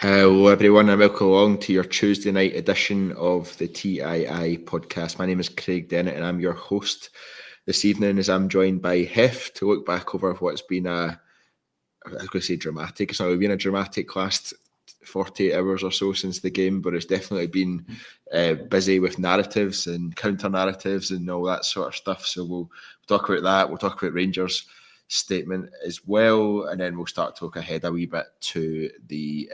Hello everyone and welcome along to your Tuesday night edition of the TII podcast. My name is Craig Dennett and I'm your host this evening as I'm joined by Hef to look back over what's been I was going to say dramatic. It's not really been a dramatic last 48 hours or so since the game, but it's definitely been busy with narratives and counter narratives and all that sort of stuff. So we'll talk about that. We'll talk about Rangers' statement as well, and then we'll start to look ahead a wee bit to the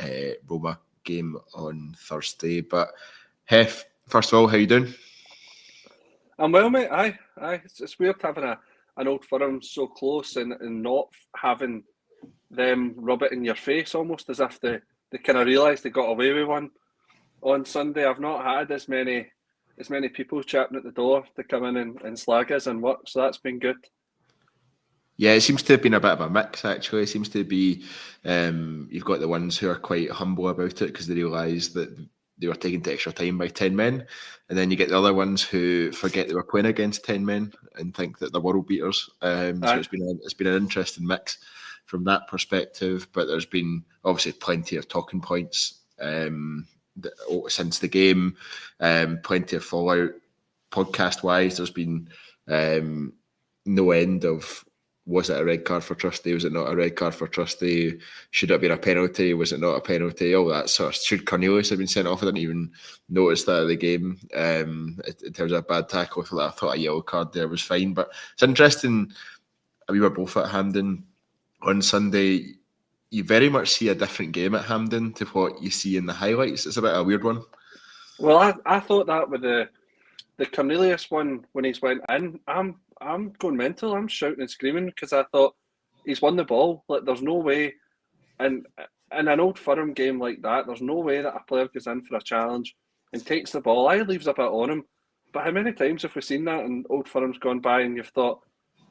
Roma game on Thursday. But Hef, first of all, how you doing? I'm well, mate. Aye. It's weird having an old firm so close and not having them rub it in your face, almost as if they kind of realised they got away with one on Sunday. I've not had as many people chatting at the door to come in and slag us and work, so that's been good. Yeah, it seems to have been a bit of a mix, actually. It seems to be, you've got the ones who are quite humble about it because they realise that they were taken to extra time by 10 men. And then you get the other ones who forget they were playing against 10 men and think that they're world beaters. So it's been an interesting mix from that perspective. But there's been obviously plenty of talking points since the game, plenty of fallout. Podcast-wise, there's been no end of, was it a red card for Trusty? Was it not a red card for Trusty? Should it have been a penalty? Was it not a penalty? All that sort of. Should Cornelius have been sent off? I didn't even notice that at the game. In terms of a bad tackle, I thought a yellow card there was fine. But it's interesting. We were both at Hampden on Sunday. You very much see a different game at Hampden to what you see in the highlights. It's a bit of a weird one. Well, I thought that with the Cornelius one when he's went in, I'm going mental. I'm shouting and screaming because I thought he's won the ball. Like there's no way, and in an Old Firm game like that, there's no way that a player goes in for a challenge and takes the ball. I leaves a bit on him, but how many times have we seen that and Old Firm's gone by and you've thought,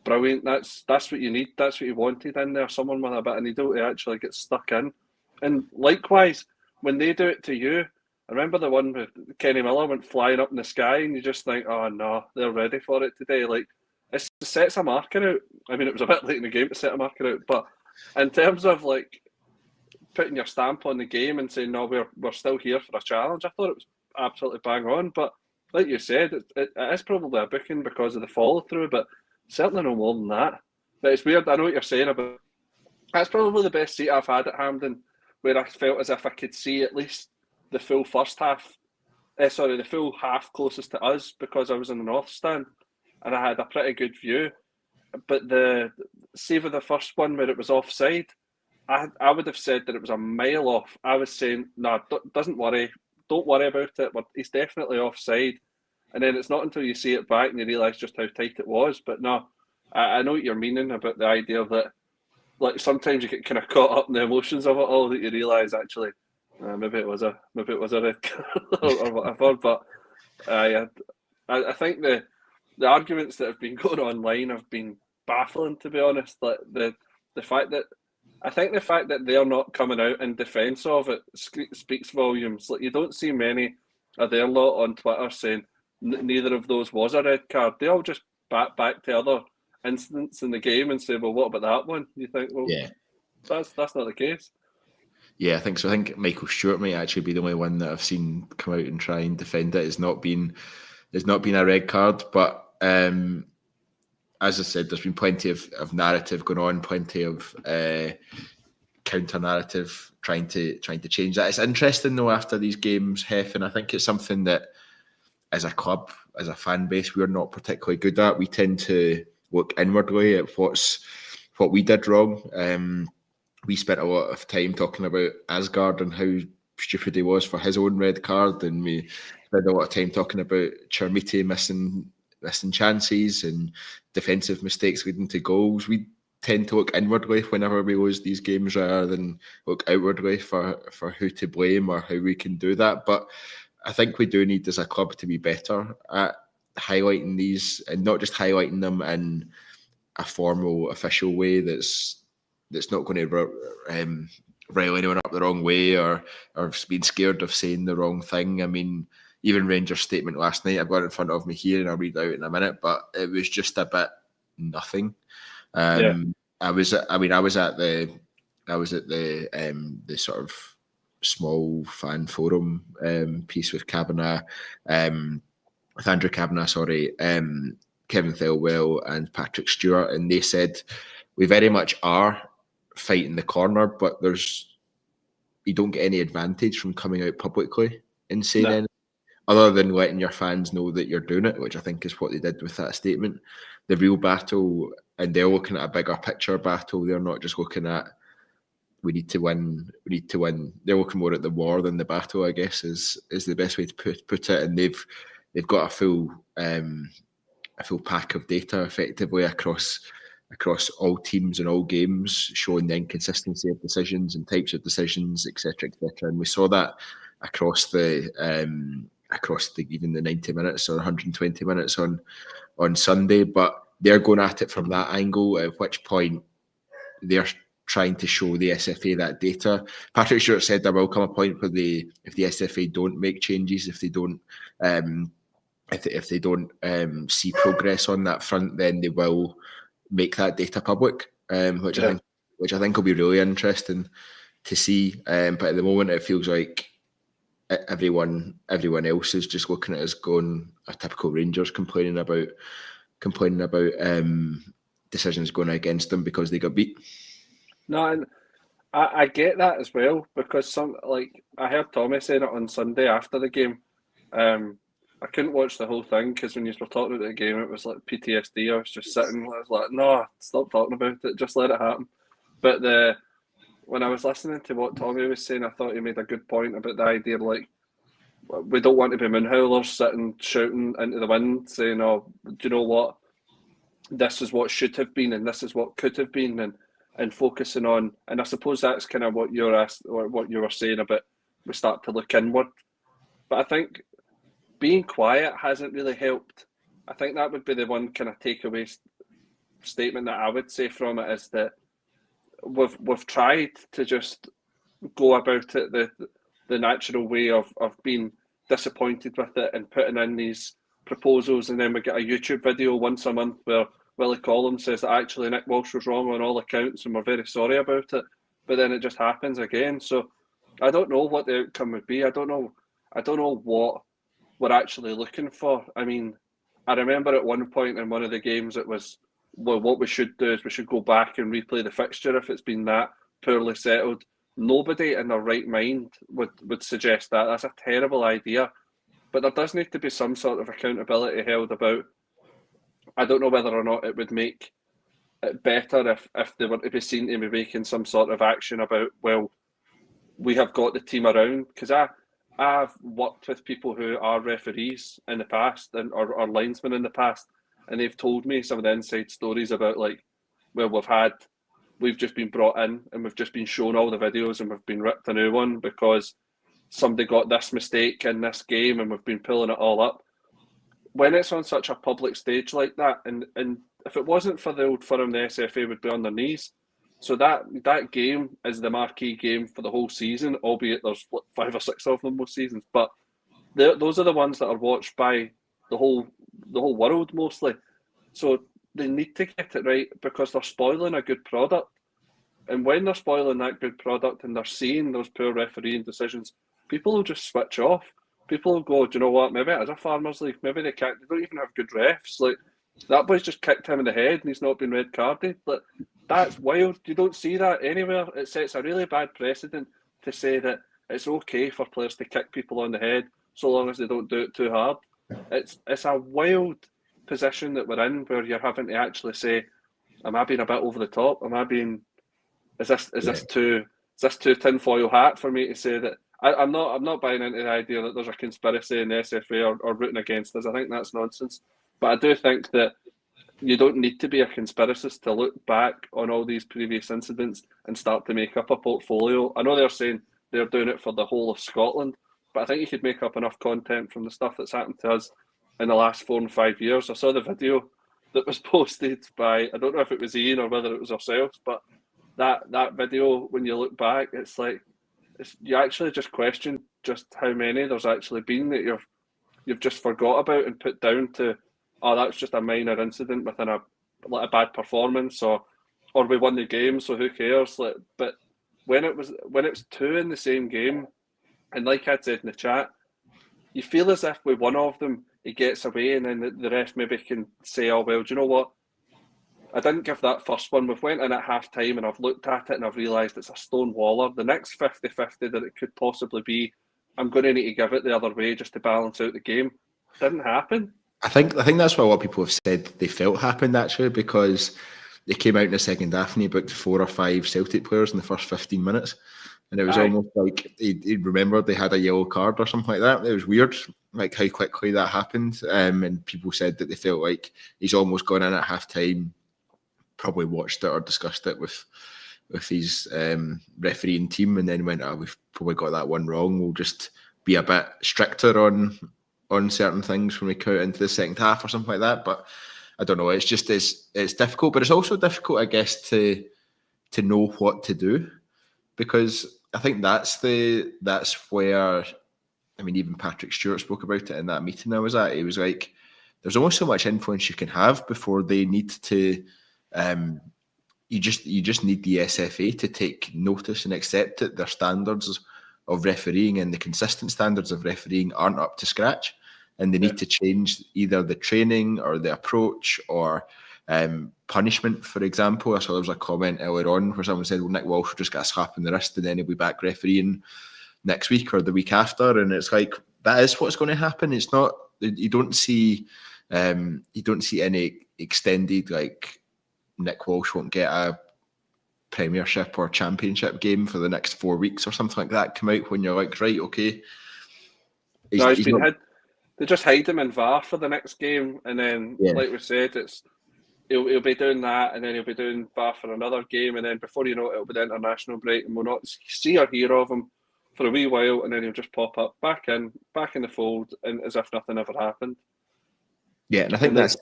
brilliant, that's what you need, that's what you wanted in there, someone with a bit of needle to actually get stuck in. And likewise, when they do it to you, I remember the one with Kenny Miller went flying up in the sky and you just think, oh no, they're ready for it today. Like, it sets a marker out. I mean, it was a bit late in the game to set a marker out, but in terms of like putting your stamp on the game and saying, no, we're still here for a challenge, I thought it was absolutely bang on. But like you said, it is probably a booking because of the follow through, but certainly no more than that. But it's weird. I know what you're saying about. That's probably the best seat I've had at Hampden, where I felt as if I could see at least the full first half. The full half closest to us because I was in the north stand, and I had a pretty good view. But the save of the first one where it was offside, I would have said that it was a mile off. I was saying, no, don't worry about it. He's definitely offside. And then it's not until you see it back and you realise just how tight it was. But no, I know what you're meaning about the idea that, like, sometimes you get kind of caught up in the emotions of it all that you realise actually maybe it was a red card or whatever. But I think the arguments that have been going online have been baffling, to be honest. Like the fact that they're not coming out in defence of it speaks volumes. Like you don't see many of their lot on Twitter saying neither of those was a red card. They all just back to other incidents in the game and say, well, what about that one? You think, well, yeah, that's not the case. Yeah, I think so. I think Michael Stewart might actually be the only one that I've seen come out and try and defend it. It's not been a red card, but as I said, there's been plenty of narrative going on, plenty of counter narrative trying to change that. It's interesting though after these games, Hef, and I think it's something that as a club, as a fan base, we're not particularly good at. We tend to look inwardly at what we did wrong. We spent a lot of time talking about Asgard and how stupid he was for his own red card, and we spent a lot of time talking about Chermiti missing chances and defensive mistakes leading to goals. We tend to look inwardly whenever we lose these games rather than look outwardly for who to blame or how we can do that. But I think we do need as a club to be better at highlighting these and not just highlighting them in a formal, official way that's not going to rile anyone up the wrong way or being scared of saying the wrong thing. I mean, even Rangers' statement last night, I've got it in front of me here and I'll read it out in a minute, but it was just a bit nothing. I was at the sort of small fan forum piece with Kavanagh, with Andrew Kavanagh, Kevin Thelwell and Patrick Stewart, and they said we very much are fighting the corner, but you don't get any advantage from coming out publicly and saying anything other than letting your fans know that you're doing it, which I think is what they did with that statement. The real battle, and they're looking at a bigger picture battle. They're not just looking at we need to win. They're looking more at the war than the battle, I guess, is the best way to put it. And they've got a full pack of data effectively across all teams and all games, showing the inconsistency of decisions and types of decisions, etc., etc. And we saw that across the even the 90 minutes or 120 minutes on Sunday. But they're going at it from that angle, at which point they're trying to show the SFA that data. Patrick Stewart said there will come a point where if the SFA don't make changes, if they don't see progress on that front, then they will make that data public, which I think will be really interesting to see. But at the moment, it feels like everyone else is just looking at us going a typical Rangers complaining about decisions going against them because they got beat. No, and I get that as well, because I heard Tommy saying it on Sunday after the game. I couldn't watch the whole thing because when you were talking about the game, it was like PTSD. I was just sitting. I was like, no, stop talking about it. Just let it happen. But when I was listening to what Tommy was saying, I thought he made a good point about the idea like we don't want to be moonhowlers sitting shouting into the wind, saying, "Oh, do you know what? This is what should have been, and this is what could have been," and focusing on. And I suppose that's kind of what you're asked or what you were saying about we start to look inward. But I think being quiet hasn't really helped. I think that would be the one kind of takeaway statement that I would say from it, is that we've tried to just go about it the natural way of being disappointed with it and putting in these proposals, and then we get a YouTube video once a month where Willie Collins says that actually Nick Walsh was wrong on all accounts and we're very sorry about it, but then it just happens again. So I don't know what the outcome would be. I don't know what we're actually looking for. I mean, I remember at one point in one of the games it was, well, what we should do is we should go back and replay the fixture if it's been that poorly settled. Nobody in their right mind would suggest that. That's a terrible idea. But there does need to be some sort of accountability held about. I don't know whether or not it would make it better if they were to be seen to be making some sort of action about, well, we have got the team around. Because I've worked with people who are referees in the past or linesmen in the past, and they've told me some of the inside stories about, like, well, we've just been brought in and we've just been shown all the videos and we've been ripped a new one because somebody got this mistake in this game and we've been pulling it all up. When it's on such a public stage like that, and if it wasn't for the old firm, the SFA would be on their knees. So that game is the marquee game for the whole season, albeit there's 5 or 6 of them most seasons. But those are the ones that are watched by the whole world mostly. So they need to get it right because they're spoiling a good product. And when they're spoiling that good product and they're seeing those poor refereeing decisions, people will just switch off. People will go, do you know what, maybe it is a Farmers League, maybe they don't even have good refs. Like, that boy's just kicked him in the head and he's not been red carded. Like, that's wild. You don't see that anywhere. It sets a really bad precedent to say that it's okay for players to kick people on the head so long as they don't do it too hard. It's a wild position that we're in where you're having to actually say, am I being a bit over the top? Is this too tinfoil hat for me to say that? I'm not buying into the idea that there's a conspiracy in the SFA or rooting against us. I think that's nonsense. But I do think that you don't need to be a conspiracist to look back on all these previous incidents and start to make up a portfolio. I know they're saying they're doing it for the whole of Scotland, but I think you could make up enough content from the stuff that's happened to us in the last 4 and 5 years. I saw the video that was posted by, I don't know if it was Ian or whether it was ourselves, but that video, when you look back, it's like, you actually just question just how many there's actually been that you've just forgot about and put down to, oh, that's just a minor incident within a bad performance, or we won the game, so who cares? Like, but when it's two in the same game, and like I said in the chat, you feel as if with one of them he gets away, and then the ref maybe can say, "Oh well, do you know what? I didn't give that first one. We've went in at half time and I've looked at it and I've realised it's a stone waller. The next 50-50 that it could possibly be, I'm going to need to give it the other way just to balance out the game." Didn't happen. I think that's what a lot of people have said they felt happened actually, because they came out in the second half and he booked 4 or 5 Celtic players in the first 15 minutes. And it was almost like he remembered they had a yellow card or something like that. It was weird, like how quickly that happened. And people said that they felt like he's almost gone in at half time, probably watched it or discussed it with his refereeing team, and then went, we've probably got that one wrong. We'll just be a bit stricter on certain things when we go into the second half or something like that. But I don't know. It's just it's difficult, but it's also difficult, I guess, to know what to do, because I think that's where, I mean, even Patrick Stewart spoke about it in that meeting I was at. He was like, there's only so much influence you can have before they need to. You just need the SFA to take notice and accept that their standards of refereeing and the consistent standards of refereeing aren't up to scratch, and they need to change either the training or the approach or punishment. For example, I saw there was a comment earlier on where someone said, well, Nick Walsh will just get a slap in the wrist and then he'll be back refereeing next week or the week after. And it's like, that is what's going to happen. It's not, you don't see any extended, like, Nick Walsh won't get a Premiership or Championship game for the next 4 weeks or something like that come out when you're like, right, okay. He's been hid. They just hide him in VAR for the next game, and then, like we said, he'll be doing that, and then he'll be doing VAR for another game, and then before you know it, it'll be the international break, and we'll not see or hear of him for a wee while, and then he'll just pop up back in the fold, and as if nothing ever happened. Yeah, and I think that's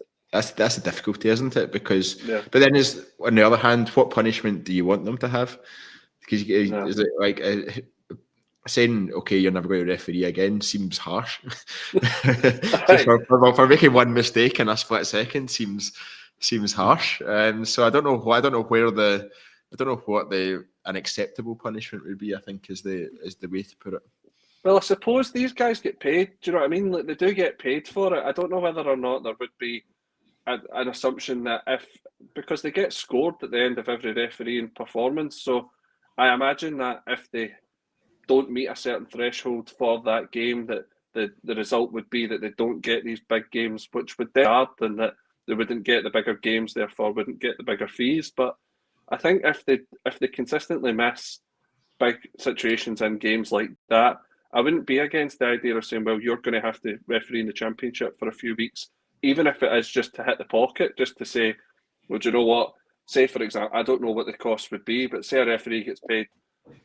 the difficulty, isn't it? Because, but then on the other hand, what punishment do you want them to have? Because is it like saying, okay, you're never going to referee again seems harsh. for making one mistake in a split second seems harsh. So I don't know what the unacceptable punishment would be, I think is the way to put it. Well, I suppose these guys get paid. Do you know what I mean? Like, they do get paid for it. I don't know whether or not there would be an assumption that because they get scored at the end of every refereeing performance. So I imagine that if they don't meet a certain threshold for that game, that the result would be that they don't get these big games, which would be hard, and that they wouldn't get the bigger games, therefore wouldn't get the bigger fees. But I think if they consistently miss big situations in games like that, I wouldn't be against the idea of saying, well, you're going to have to referee in the Championship for a few weeks, even if it is just to hit the pocket, just to say, well, do you know what? Say, for example, I don't know what the cost would be, but say a referee gets paid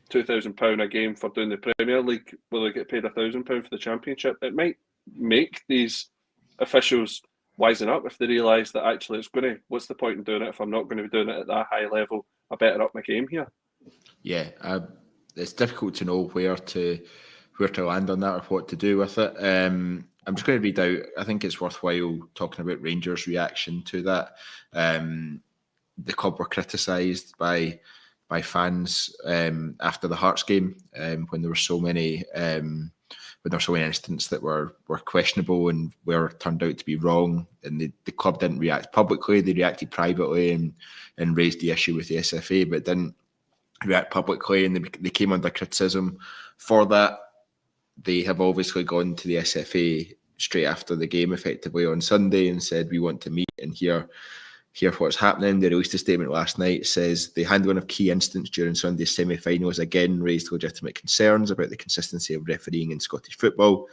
£2,000 a game for doing the Premier League, will they get paid £1,000 for the Championship? It might make these officials wisen up if they realise that actually what's the point in doing it if I'm not going to be doing it at that high level? I better up my game here. Yeah, it's difficult to know where to land on that or what to do with it. I'm just going to read out, I think it's worthwhile talking about Rangers' reaction to that. The club were criticised by fans after the Hearts game when there were so many incidents that were questionable and were turned out to be wrong, and the club didn't react publicly. They reacted privately and raised the issue with the SFA, but didn't react publicly, and they came under criticism for that. They have obviously gone to the SFA straight after the game, effectively on Sunday, and said, we want to meet and hear what's happening. They released a statement last night. It says the handling of key incidents during Sunday's semi-finals again raised legitimate concerns about the consistency of refereeing in Scottish football.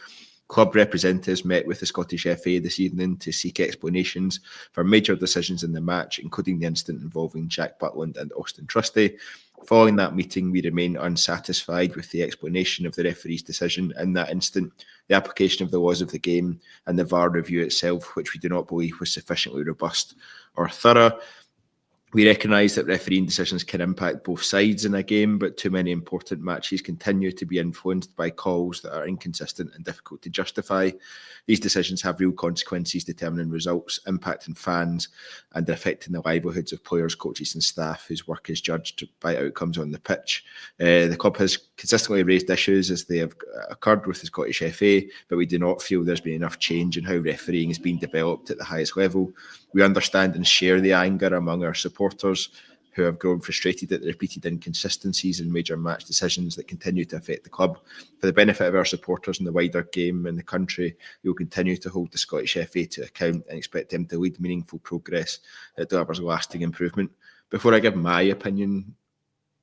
Club representatives met with the Scottish FA this evening to seek explanations for major decisions in the match, including the incident involving Jack Butland and Austin Trusty. Following that meeting, we remain unsatisfied with the explanation of the referee's decision in that instant, the application of the laws of the game, and the VAR review itself, which we do not believe was sufficiently robust or thorough. We recognise that refereeing decisions can impact both sides in a game, but too many important matches continue to be influenced by calls that are inconsistent and difficult to justify. These decisions have real consequences, determining results, impacting fans, and affecting the livelihoods of players, coaches, and staff whose work is judged by outcomes on the pitch. The club has consistently raised issues as they have occurred with the Scottish FA, but we do not feel there's been enough change in how refereeing is being developed at the highest level. We understand and share the anger among our supporters who have grown frustrated at the repeated inconsistencies in major match decisions that continue to affect the club. For the benefit of our supporters and the wider game in the country, we will continue to hold the Scottish FA to account and expect them to lead meaningful progress that delivers lasting improvement. Before I give my opinion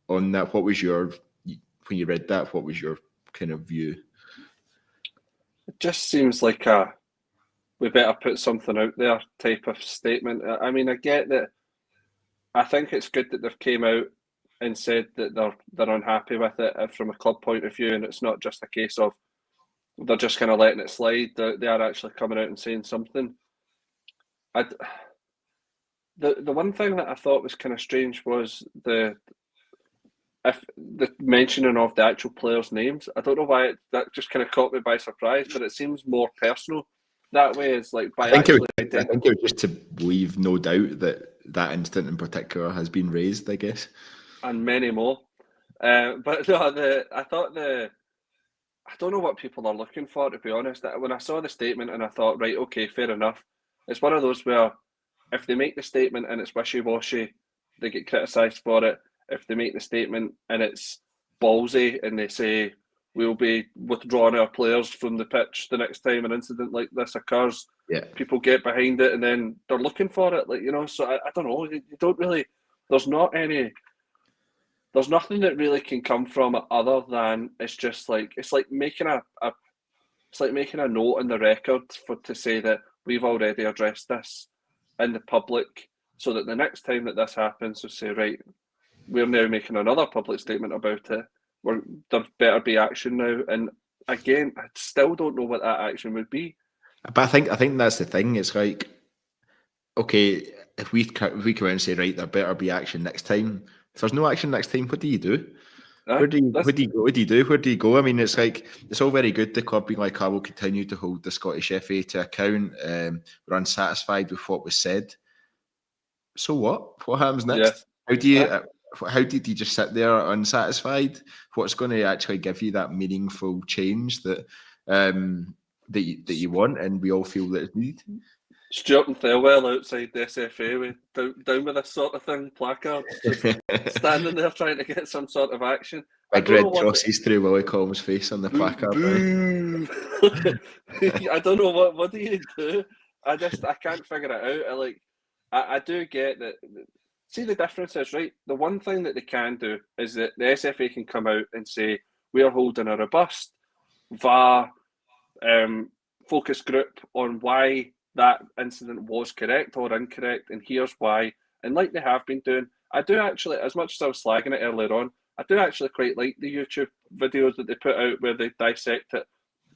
on that, what was your, when you read that, what was your kind of view? It just seems like we better put something out there type of statement. I mean, I get that. I think it's good that they've came out and said that they're unhappy with it from a club point of view, and it's not just a case of they're just kind of letting it slide. They are actually coming out and saying something. The one thing that I thought was kind of strange was the mentioning of the actual players' names. I don't know why that just kind of caught me by surprise, but it seems more personal that way. Is like by I think it was just to leave no doubt that incident in particular has been raised, I guess, and many more. But no, I don't know what people are looking for, to be honest. When I saw the statement and I thought, right, okay, fair enough. It's one of those where if they make the statement and it's wishy-washy, they get criticised for it. If they make the statement and it's ballsy and they say, we'll be withdrawing our players from the pitch the next time an incident like this occurs, people get behind it and then they're looking for it. So I don't know. You don't really, there's nothing that really can come from it other than it's like making a note in the record to say that we've already addressed this in the public, so that the next time that this happens, we'll say, right, we're now making another public statement about it. There better be action now. And again, I still don't know what that action would be. But I think that's the thing. It's like, okay, if we come out and say, right, there better be action next time. If there's no action next time, what do you do? Where do you go? I mean, it's like, it's all very good, the club being like, I will continue to hold the Scottish FA to account. We're unsatisfied with what was said. So what? What happens next? Yeah. How did you just sit there unsatisfied? What's going to actually give you that meaningful change that you want, and we all feel that it's needed? Stuart and Thelwell outside the SFA with down with this sort of thing, placards, just standing there trying to get some sort of action. Big red crosses through Willie Collins' face on the placard. Boo. I don't know what do you do. I can't figure it out. I do get that. See, the difference is, right, the one thing that they can do is that the SFA can come out and say, we are holding a robust VAR focus group on why that incident was correct or incorrect, and here's why. And like they have been doing, I do actually, as much as I was slagging it earlier on, I do actually quite like the YouTube videos that they put out where they dissect it,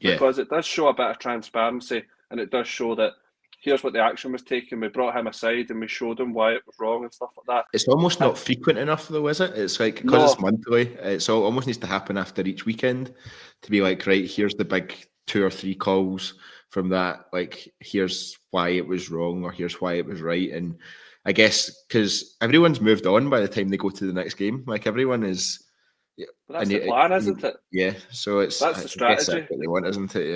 because it does show a bit of transparency, and it does show that here's what the action was taken. We brought him aside and we showed him why it was wrong and stuff like that. It's almost not frequent enough, though, is it? It's like, because it's monthly, it's almost needs to happen after each weekend to be like, right, here's the big 2 or 3 calls from that. Like, here's why it was wrong or here's why it was right. And I guess because everyone's moved on by the time they go to the next game. Like, everyone is. But that's the plan, isn't it? Yeah. So that's the strategy. That's what they want, isn't it?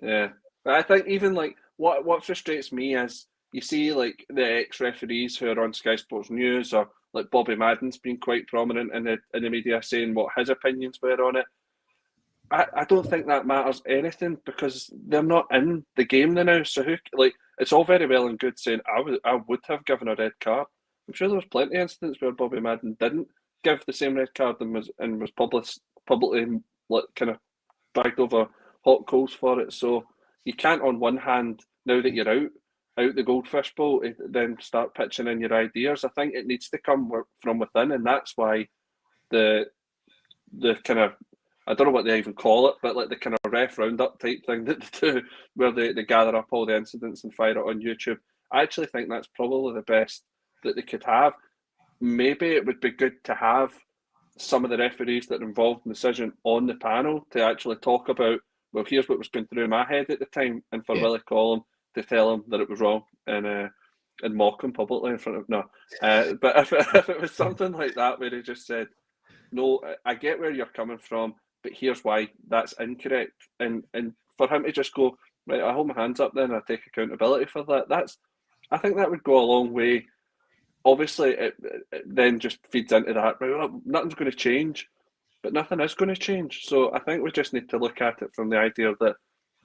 Yeah. Yeah. But I think even like what frustrates me is you see like the ex-referees who are on Sky Sports News, or like Bobby Madden's been quite prominent in the media saying what his opinions were on it. I don't think that matters anything, because they're not in the game now. So it's all very well and good saying I would have given a red card. I'm sure there was plenty of incidents where Bobby Madden didn't give the same red card and was publicly kind of dragged over hot coals for it. So you can't, on one hand, now that you're out the goldfish bowl, then start pitching in your ideas. I think it needs to come from within, and that's why the kind of, I don't know what they even call it, but like the kind of ref roundup type thing that they do, where they gather up all the incidents and fire it on YouTube. I actually think that's probably the best that they could have. maybe it would be good to have some of the referees that are involved in the decision on the panel to actually talk about, well, here's what was going through my head at the time, and for Willie Collum to tell him that it was wrong and mock him publicly in front of but if it was something like that where he just said, no, I get where you're coming from, but here's why that's incorrect, and for him to just go, right, I hold my hands up then, I take accountability for that. I think that would go a long way. Obviously, it then just feeds into that, right, well, nothing's going to change, but nothing is going to change. So I think we just need to look at it from the idea that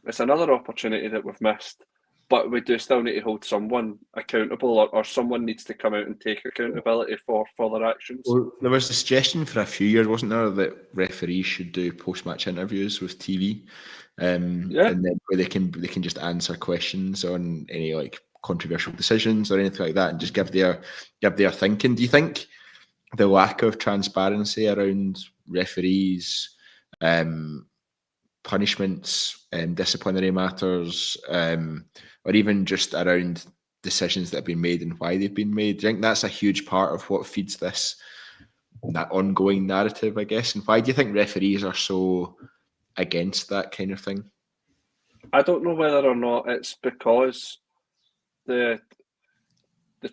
it's another opportunity that we've missed, but we do still need to hold someone accountable, or someone needs to come out and take accountability for their actions. Well, there was a suggestion for a few years, wasn't there, that referees should do post-match interviews with TV, and then where they can just answer questions on any like controversial decisions or anything like that, and just give their thinking. Do you think the lack of transparency around referees, punishments, disciplinary matters, or even just around decisions that have been made and why they've been made, do you think that's a huge part of what feeds that ongoing narrative, I guess? And why do you think referees are so against that kind of thing? I don't know whether or not it's because the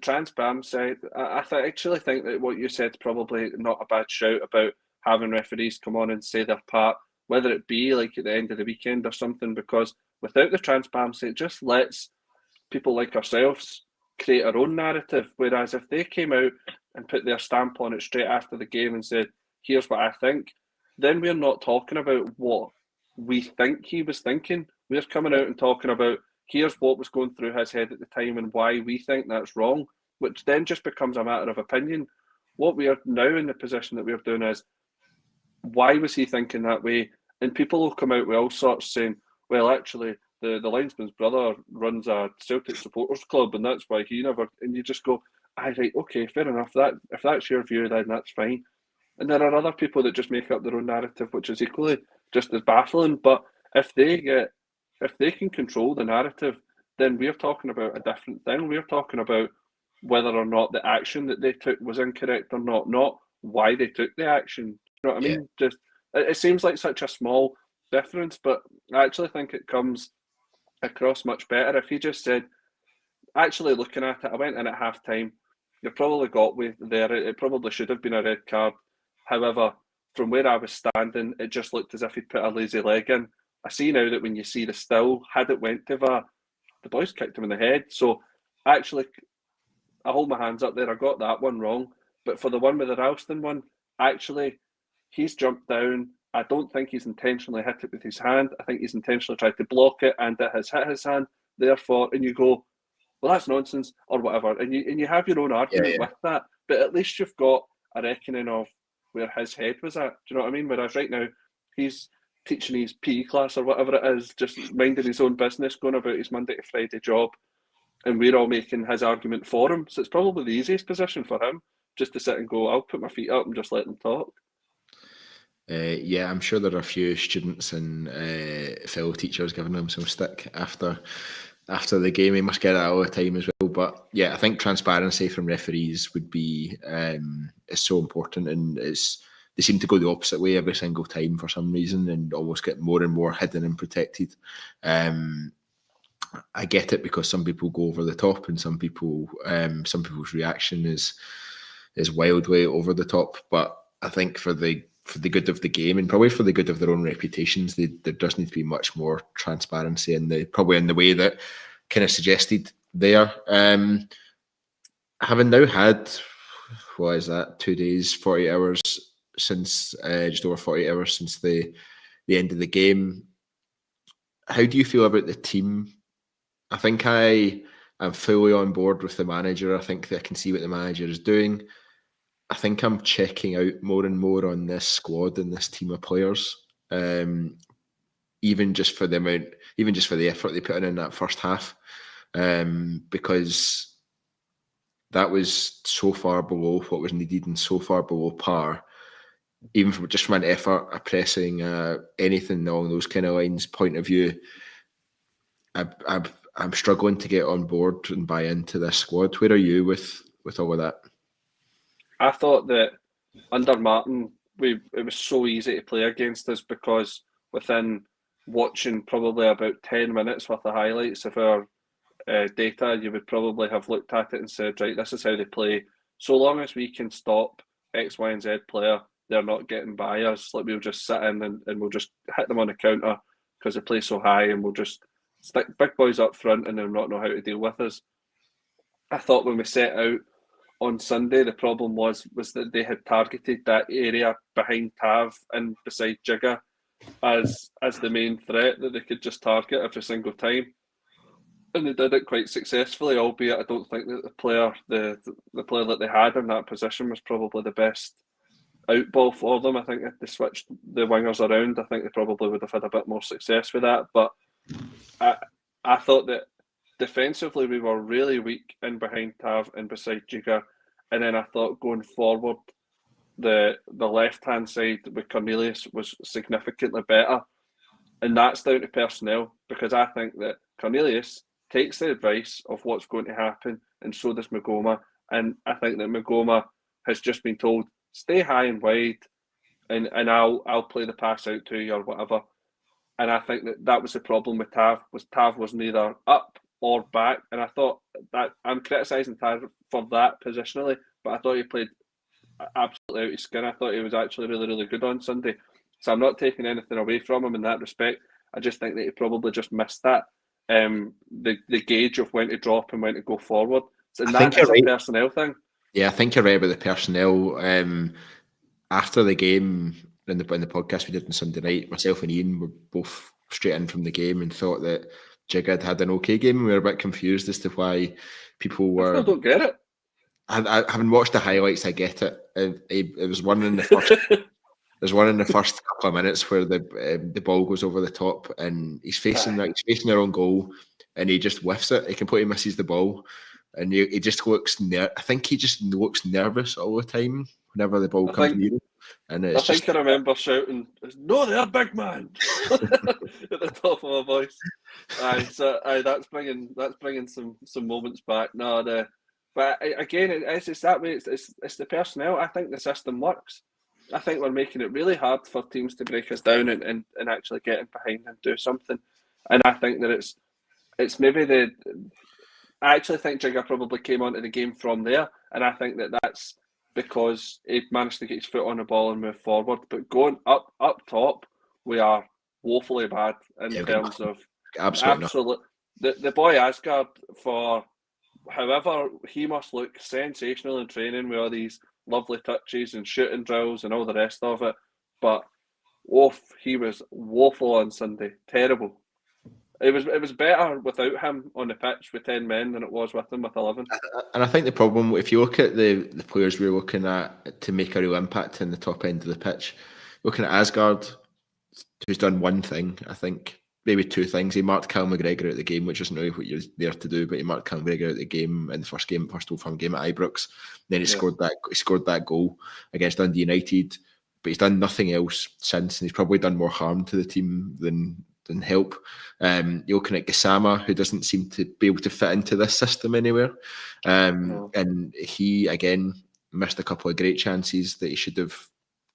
transparency. I actually think that what you said is probably not a bad shout about having referees come on and say their part, whether it be like at the end of the weekend or something, because without the transparency, it just lets people like ourselves create our own narrative. Whereas if they came out and put their stamp on it straight after the game and said, here's what I think, then we're not talking about what we think he was thinking. We're coming out and talking about, here's what was going through his head at the time and why we think that's wrong, which then just becomes a matter of opinion. What we are now in the position that we're doing is, why was he thinking that way? And people will come out with all sorts saying, well, actually, the linesman's brother runs a Celtic supporters club, and that's why he never. And you just go, right, okay, fair enough. If that's your view, then that's fine. And there are other people that just make up their own narrative, which is equally just as baffling. But if they can control the narrative, then we're talking about a different thing. We're talking about whether or not the action that they took was incorrect or not why they took the action. You know what I mean? Just it seems like such a small difference, but I actually think it comes across much better if he just said, actually looking at it, I went in at half time, you probably got me there, it probably should have been a red card. However, from where I was standing, it just looked as if he'd put a lazy leg in. I see now that when you see the still, had it went to VAR, the boys kicked him in the head. So actually, I hold my hands up there, I got that one wrong. But for the one with the Ralston one, actually, he's jumped down. I don't think he's intentionally hit it with his hand. I think he's intentionally tried to block it, and it has hit his hand. Therefore, and you go, well, that's nonsense or whatever, and you have your own argument with that. But at least you've got a reckoning of where his head was at. Do you know what I mean? Whereas right now, he's teaching his PE class or whatever it is, just minding his own business, going about his Monday to Friday job, and we're all making his argument for him. So it's probably the easiest position for him, just to sit and go, I'll put my feet up and just let them talk. I'm sure there are a few students and fellow teachers giving him some stick after the game. He must get that all the time as well. But yeah, I think transparency from referees would be is so important, and they seem to go the opposite way every single time for some reason, and almost get more and more hidden and protected. I get it, because some people go over the top, and some people's reaction is wildly over the top. But I think for the good of the game, and probably for the good of their own reputations, there does need to be much more transparency, and probably in the way that kind of suggested there. Having now had, what is that, 2 days, 40 hours since, just over 40 hours since the end of the game, how do you feel about the team? I think I am fully on board with the manager. I think that I can see what the manager is doing. I think I'm checking out more and more on this squad and this team of players, even just for the effort they put in that first half, because that was so far below what was needed and so far below par, even from an effort, a pressing, anything along those kind of lines point of view. I'm struggling to get on board and buy into this squad. Where are you with all of that? I thought that under Martin, it was so easy to play against us because within watching probably about 10 minutes worth of highlights of our data, you would probably have looked at it and said, right, this is how they play. So long as we can stop X, Y, and Z player, they're not getting by us. Like, we'll just sit in and we'll just hit them on the counter because they play so high, and we'll just stick big boys up front and they'll not know how to deal with us. I thought when we set out on Sunday, the problem was that they had targeted that area behind Tav and beside Jigger as the main threat that they could just target every single time, and they did it quite successfully. Albeit, I don't think that the player that they had in that position was probably the best out ball for them. I think if they switched the wingers around, I think they probably would have had a bit more success with that. But I thought that defensively we were really weak in behind Tav and beside Jiga, and then I thought going forward the left hand side with Cornelius was significantly better, and that's down to personnel, because I think that Cornelius takes the advice of what's going to happen, and so does Magoma. And I think that Magoma has just been told, stay high and wide, and I'll play the pass out to you or whatever. And I think that was the problem with Tav, was Tav was neither up or back. And I thought that I'm criticising Tav for that positionally, but I thought he played absolutely out of his skin. I thought he was actually really, really good on Sunday. So I'm not taking anything away from him in that respect. I just think that he probably just missed that, the gauge of when to drop and when to go forward. So that is a personnel thing. Yeah, I think you're right about the personnel. After the game, in the podcast we did on Sunday night, myself and Ian were both straight in from the game and thought that Jigga had an okay game. We were a bit confused as to why people were. I still don't get it. I haven't watched the highlights. I get it. It was one in the first. There's one in the first couple of minutes where the ball goes over the top and he's facing their own goal and he just whiffs it. He completely misses the ball, and he just looks. I think he just looks nervous all the time whenever the ball comes near him. And I remember shouting, "No, they're big man!" at the top of my voice. That's bringing some moments back. But again, it's that way. It's the personnel. I think the system works. I think we're making it really hard for teams to break us down and actually get in behind and do something. And I think that it's maybe I actually think Jigger probably came onto the game from there, and I think that's because he managed to get his foot on the ball and move forward. But going up top, we are woefully bad in terms of absolute. The boy Asgard, for however, he must look sensational in training with all these lovely touches and shooting drills and all the rest of it. But he was woeful on Sunday. Terrible. It was better without him on the pitch with 10 men than it was with him with 11. And I think the problem, if you look at the players we're looking at to make a real impact in the top end of the pitch, looking at Asgard, who's done one thing, I think, maybe two things. He marked Cal McGregor out the game, which isn't really what you're there to do, but he marked Cal McGregor out the game in the first Old Firm game at Ibrox. Then he scored that goal against Dundee United, but he's done nothing else since, and he's probably done more harm to the team than help. You're looking at Gassama, who doesn't seem to be able to fit into this system anywhere. And he, again, missed a couple of great chances that he should have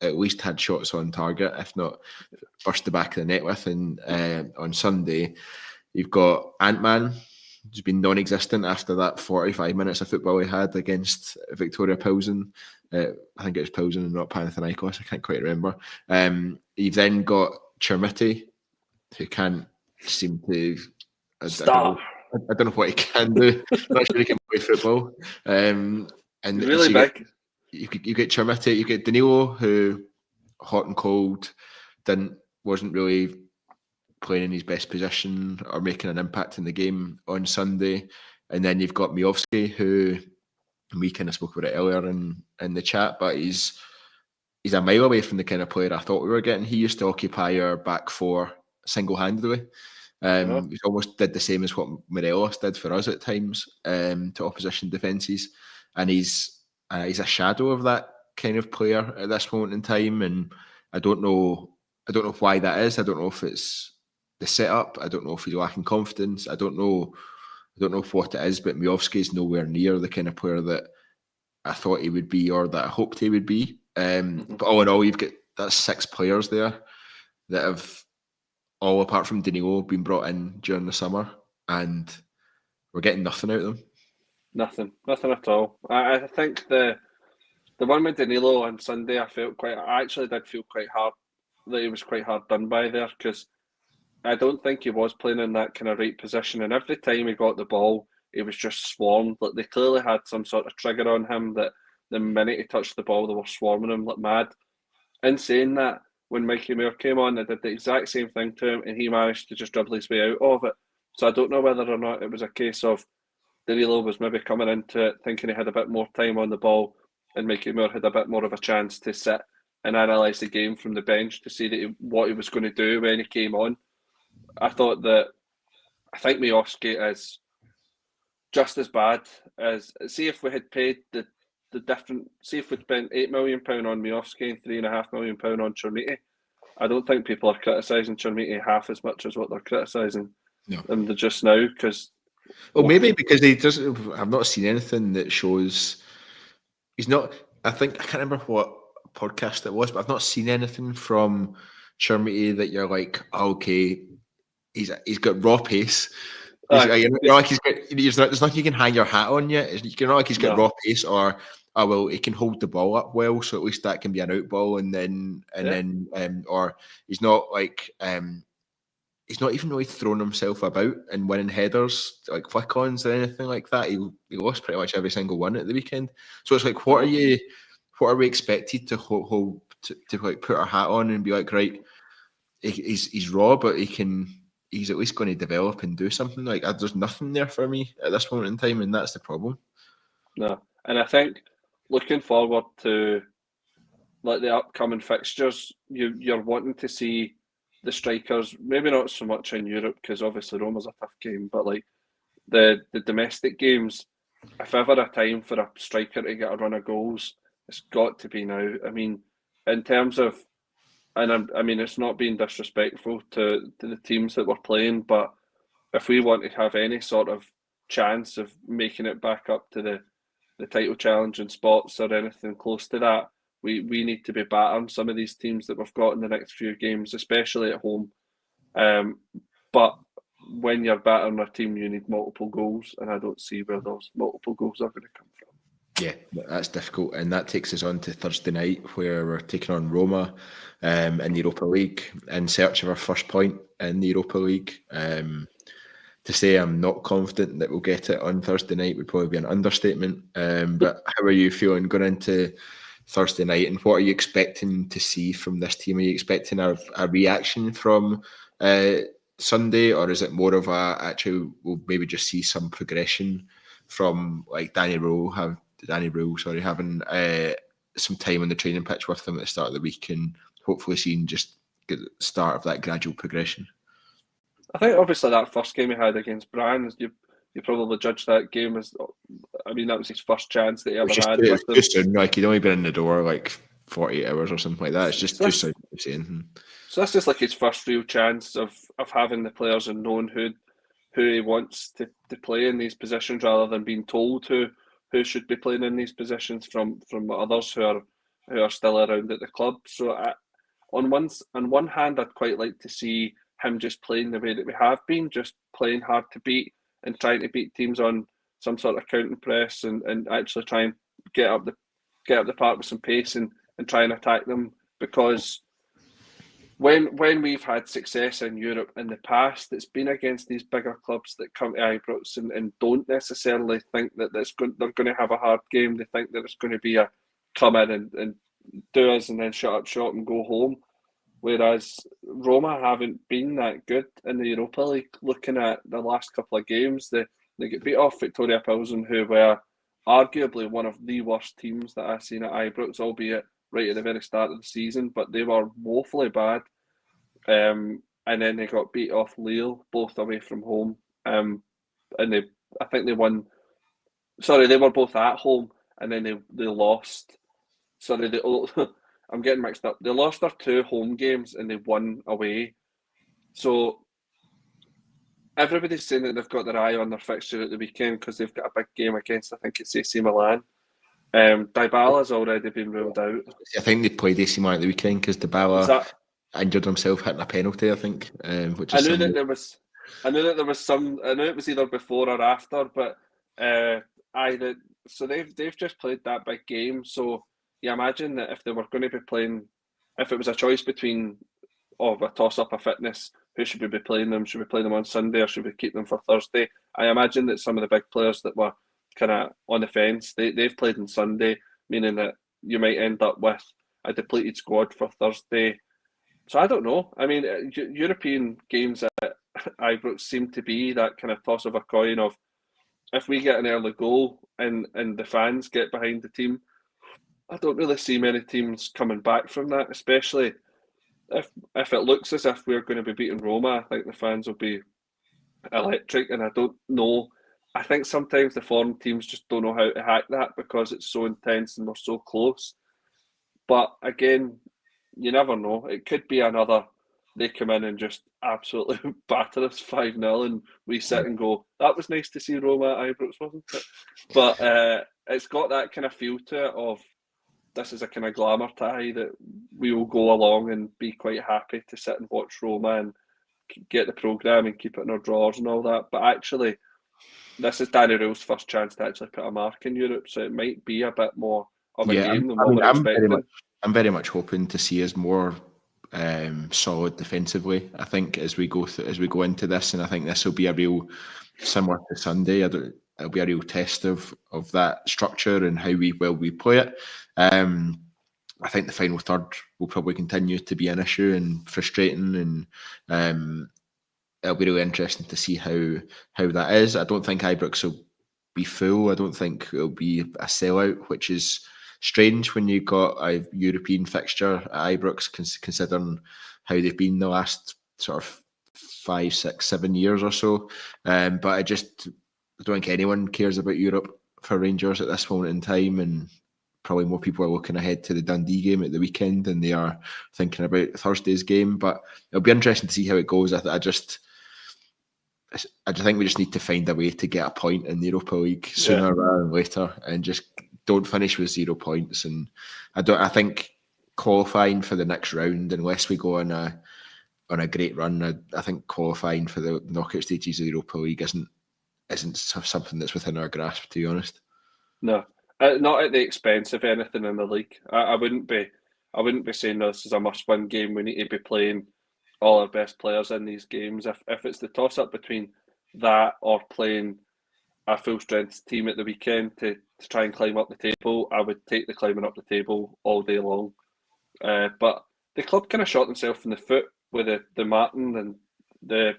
at least had shots on target, if not burst the back of the net with. And on Sunday, you've got Ant-Man, who's been non-existent after that 45 minutes of football he had against Victoria Pilsen. I think it was Pilsen and not Panathinaikos. I can't quite remember. You've then got Chermiti, who can't seem to. I don't know what he can do. I'm not sure he can play football. And really big. You get Chermiti, you get Danilo, who hot and cold, wasn't really playing in his best position or making an impact in the game on Sunday. And then you've got Miovski, who we kind of spoke about it earlier in the chat, but he's a mile away from the kind of player I thought we were getting. He used to occupy our back four single-handedly. He almost did the same as what Morelos did for us at times to opposition defences, and he's a shadow of that kind of player at this moment in time. And I don't know why that is. I don't know if it's the setup. I don't know if he's lacking confidence. I don't know what it is. But Miovski is nowhere near the kind of player that I thought he would be, or that I hoped he would be. But all in all, you've got that's 6 players there that have all, apart from Danilo, been brought in during the summer, and we're getting nothing out of them. Nothing at all. I think the one with Danilo on Sunday, I actually did feel quite hard that he was quite hard done by there, because I don't think he was playing in that kind of right position, and every time he got the ball, he was just swarmed. Like, they clearly had some sort of trigger on him that the minute he touched the ball, they were swarming him like mad. In saying that, when Mikey Moore came on, they did the exact same thing to him, and he managed to just dribble his way out of it. So I don't know whether or not it was a case of Danilo was maybe coming into it thinking he had a bit more time on the ball, and Mikey Moore had a bit more of a chance to sit and analyse the game from the bench to see what he was going to do when he came on. I think Miovski is just as bad as, see if we had paid the different, see if we'd spent £8 million on Miovski and £3.5 million on Chermiti. I don't think people are criticising Chermiti half as much as what they're criticising him just now, because maybe because he doesn't. I've not seen anything that shows he's not. I can't remember what podcast it was, but I've not seen anything from Chermiti that you're like, oh, okay, he's got raw pace. You're not like he's got. There's nothing you can hang your hat on yet. You're not like he's got raw pace, or he can hold the ball up well, so at least that can be an out ball, or he's not like he's not even really thrown himself about and winning headers, like flick-ons or anything like that. He lost pretty much every single one at the weekend. So it's like, what are we expected to hold to like put our hat on and be like, right, he's raw, but he's at least going to develop and do something. Like, there's nothing there for me at this moment in time, and that's the problem. No, and I think looking forward to like the upcoming fixtures, you're wanting to see the strikers, maybe not so much in Europe, because obviously Roma's a tough game, but like the domestic games, if ever a time for a striker to get a run of goals, it's got to be now. I mean, in terms of, and I mean, it's not being disrespectful to the teams that we're playing, but if we want to have any sort of chance of making it back up to the title challenge and spots or anything close to that, we need to be battering some of these teams that we've got in the next few games, especially at home. But when you're battering a team, you need multiple goals, and I don't see where those multiple goals are going to come from. Yeah, that's difficult, and that takes us on to Thursday night, where we're taking on Roma in the Europa League in search of our first point in the Europa League. To say I'm not confident that we'll get it on Thursday night would probably be an understatement. But how are you feeling going into Thursday night, and what are you expecting to see from this team? Are you expecting a reaction from Sunday, or is it more of we'll maybe just see some progression from like Danny Rule having some time on the training pitch with them at the start of the week, and hopefully seeing just get the start of that gradual progression? I think obviously that first game he had against Brann, you probably judge that game as, I mean, that was his first chance that he ever had. It was too soon. Like, he'd only been in the door like 48 hours or something like that. It's just too soon to say anything. So this is like his first real chance of having the players and knowing who he wants to play in these positions, rather than being told who should be playing in these positions from others who are still around at the club. So on one hand, I'd quite like to see him just playing the way that we have been, just playing hard to beat and trying to beat teams on some sort of counter press, and actually try and get up the park with some pace and try and attack them. Because when we've had success in Europe in the past, it's been against these bigger clubs that come to Ibrox and don't necessarily think that they're going to have a hard game. They think that it's going to be a come in and do us and then shut up shop and go home. Whereas Roma haven't been that good in the Europa League. Looking at the last couple of games, they get beat off Victoria Pilsen, who were arguably one of the worst teams that I've seen at Ibrox, albeit right at the very start of the season, but they were woefully bad. And then they got beat off Lille, both away from home. And I think they won. Sorry, they were both at home, and then they lost. Sorry, I'm getting mixed up. They lost their 2 home games and they won away. So everybody's saying that they've got their eye on their fixture at the weekend because they've got a big game against, I think it's AC Milan. Dybala's already been ruled out. I think they played AC Milan at the weekend because Dybala injured himself hitting a penalty, I think, which is I knew that there was some. I knew it was either before or after, but so they've just played that big game. So you imagine that if they were going to be playing, if it was a choice between a toss up of fitness, who should we be playing them? Should we play them on Sunday or should we keep them for Thursday? I imagine that some of the big players that were kind of on the fence, they've played on Sunday, meaning that you might end up with a depleted squad for Thursday. So I don't know. I mean, European games at Ibrox seem to be that kind of toss of a coin of if we get an early goal and the fans get behind the team, I don't really see many teams coming back from that, especially if it looks as if we're going to be beating Roma. I think the fans will be electric, and I don't know. I think sometimes the foreign teams just don't know how to hack that because it's so intense and we're so close. But again, you never know. It could be another. They come in and just absolutely batter us 5-0, and we sit and go, "That was nice to see Roma at Ibrox, wasn't it?" But it's got that kind of feel to it of this is a kind of glamour tie that we will go along and be quite happy to sit and watch Roma and get the programme and keep it in our drawers and all that. But actually, this is Danny Rill's first chance to actually put a mark in Europe, so it might be a bit more of a game than what we're expecting. I'm very much hoping to see us more solid defensively. I think as we go into this, and I think this will be a real similar to Sunday. It'll be a real test of that structure and how we play it. I think the final third will probably continue to be an issue and frustrating, and it'll be really interesting to see how that is. I don't think Ibrox will be full. I don't think it'll be a sellout, which is strange when you've got a European fixture at Ibrox, considering how they've been the last sort of 5, 6, 7 years or so. But I don't think anyone cares about Europe for Rangers at this moment in time, and probably more people are looking ahead to the Dundee game at the weekend than they are thinking about Thursday's game. But it'll be interesting to see how it goes. I just think we just need to find a way to get a point in the Europa League sooner rather than later, and just don't finish with 0 points. And I think qualifying for the next round, unless we go on a great run, I think qualifying for the knockout stages of the Europa League isn't something that's within our grasp, to be honest. No, not at the expense of anything in the league. I wouldn't be saying this is a must-win game. We need to be playing all our best players in these games. If it's the toss-up between that or playing a full-strength team at the weekend to try and climb up the table, I would take the climbing up the table all day long. But the club kind of shot themselves in the foot with the Martin and the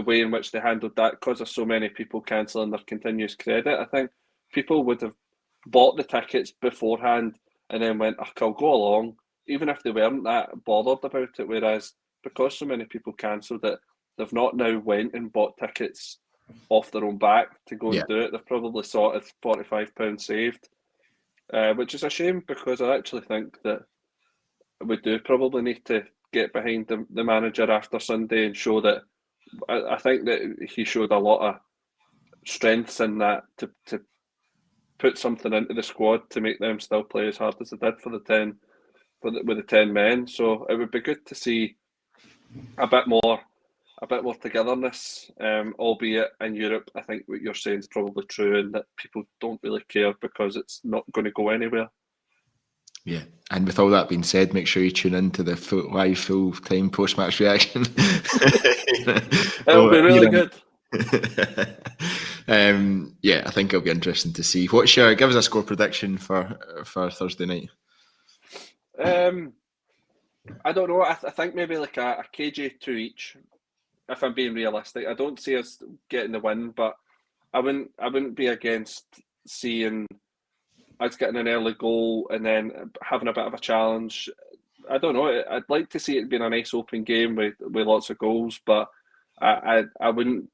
way in which they handled that, because of so many people cancelling their continuous credit. I think people would have bought the tickets beforehand and then went, I'll go along, even if they weren't that bothered about it. Whereas because so many people cancelled it, they've not now went and bought tickets off their own back to go and do it. They've probably saw it as £45 saved, which is a shame, because I actually think that we do probably need to get behind the manager after Sunday and show that. I think that he showed a lot of strengths in that to put something into the squad to make them still play as hard as they did with the 10 men. So it would be good to see a bit more togetherness, albeit in Europe. I think what you're saying is probably true, and that people don't really care because it's not going to go anywhere. Yeah, and with all that being said, make sure you tune in to the full-time post-match reaction. It'll be really good. I think it'll be interesting to see. Give us a score prediction for Thursday night? I don't know. I think maybe like a KJ2 each, if I'm being realistic. I don't see us getting the win, but I wouldn't be against seeing us getting an early goal and then having a bit of a challenge. I don't know. I'd like to see it being a nice open game with lots of goals, but I wouldn't.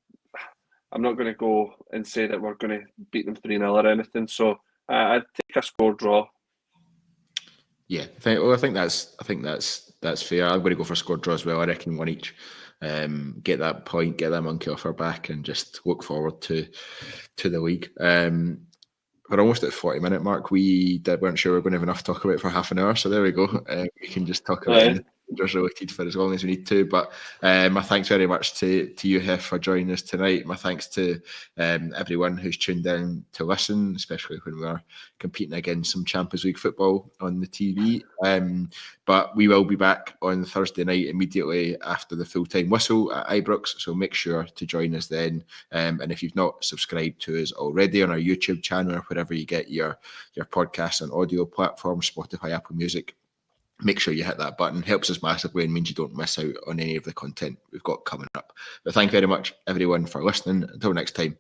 I'm not going to go and say that we're going to beat them 3-0 or anything. So I'd take a score draw. Yeah, I think that's fair. I'm going to go for a score draw as well. I reckon 1 each. Get that point, get that monkey off our back, and just look forward to the league. we're almost at the 40-minute mark. We weren't sure we were going to have enough to talk about for half an hour, so there we go. We can just talk about anything related for as long as we need to. But my thanks very much to you, Hef, for joining us tonight. My thanks to everyone who's tuned in to listen, especially when we're competing against some Champions League football on the TV. But we will be back on Thursday night immediately after the full-time whistle at Ibrox, so make sure to join us then. And if you've not subscribed to us already on our YouTube channel or wherever you get your podcasts and audio platforms, Spotify, Apple Music, make sure you hit that button. Helps us massively and means you don't miss out on any of the content we've got coming up. But thank you very much, everyone, for listening. Until next time,